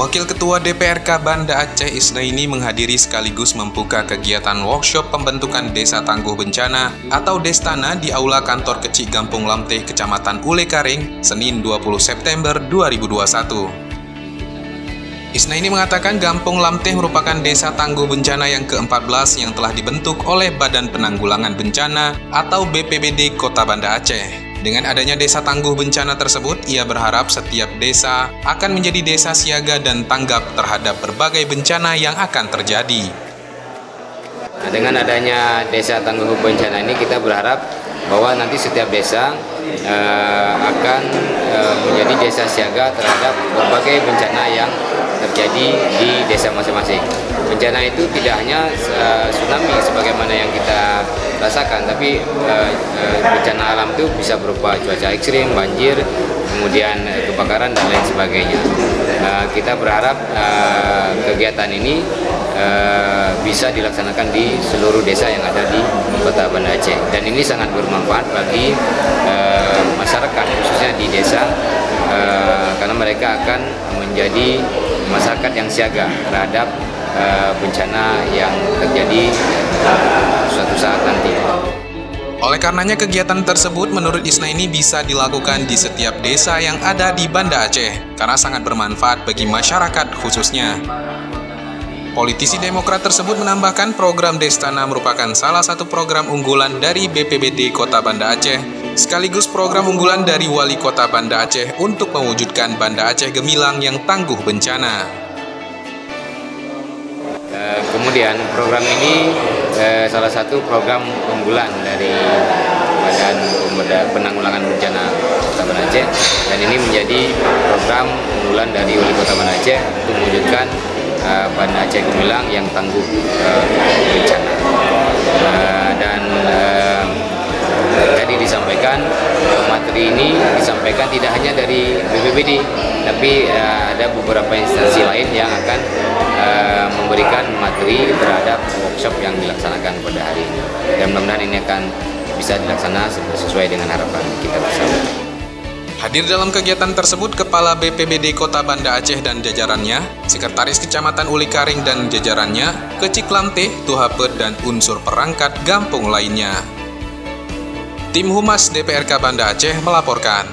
Wakil Ketua DPRK Banda Aceh Isnaini menghadiri sekaligus membuka kegiatan workshop pembentukan Desa Tangguh Bencana atau Destana di Aula Kantor Kecil Gampung Lamteh, Kecamatan Ulekaring, Senin 20 September 2021. Isnaini mengatakan Gampung Lamteh merupakan Desa Tangguh Bencana yang ke-14 yang telah dibentuk oleh Badan Penanggulangan Bencana atau BPBD Kota Banda Aceh. Dengan adanya desa tangguh bencana tersebut, ia berharap setiap desa akan menjadi desa siaga dan tanggap terhadap berbagai bencana yang akan terjadi. Nah, dengan adanya desa tangguh bencana ini, kita berharap bahwa nanti setiap desa akan menjadi desa siaga terhadap berbagai bencana yang terjadi di desa masing-masing. Bencana itu tidak hanya tsunami sebagaimana yang kita rasakan, tapi bencana alam itu bisa berupa cuaca ekstrim, banjir, kemudian kebakaran dan lain sebagainya. Kita berharap kegiatan ini bisa dilaksanakan di seluruh desa yang ada di Kota Banda Aceh, dan ini sangat bermanfaat bagi masyarakat khususnya di desa, karena mereka akan menjadi masyarakat yang siaga terhadap bencana yang terjadi suatu saat nanti. Oleh karenanya kegiatan tersebut menurut Isnaini bisa dilakukan di setiap desa yang ada di Banda Aceh karena sangat bermanfaat bagi masyarakat khususnya. Politisi Demokrat tersebut menambahkan program Destana merupakan salah satu program unggulan dari BPBD Kota Banda Aceh sekaligus program unggulan dari Wali Kota Banda Aceh untuk mewujudkan Banda Aceh gemilang yang tangguh bencana. Kemudian program ini salah satu program unggulan dari Badan Penanggulangan Bencana Kota Banda Aceh, dan ini menjadi program unggulan dari Wali Kota Banda Aceh untuk mewujudkan Banda Aceh gemilang yang tangguh bencana. Dan tadi disampaikan, materi ini disampaikan tidak hanya dari BPBD, tapi ada beberapa instansi lain yang akan memberikan materi terhadap workshop yang dilaksanakan pada hari ini. Dan mudah-mudahan ini akan bisa dilaksanakan sesuai dengan harapan kita bersama. Hadir dalam kegiatan tersebut Kepala BPBD Kota Banda Aceh dan jajarannya, Sekretaris Kecamatan Ulekaring dan jajarannya, Kecik Lamteh, Tuhapet, dan unsur perangkat Gampung lainnya. Tim Humas DPRK Banda Aceh melaporkan.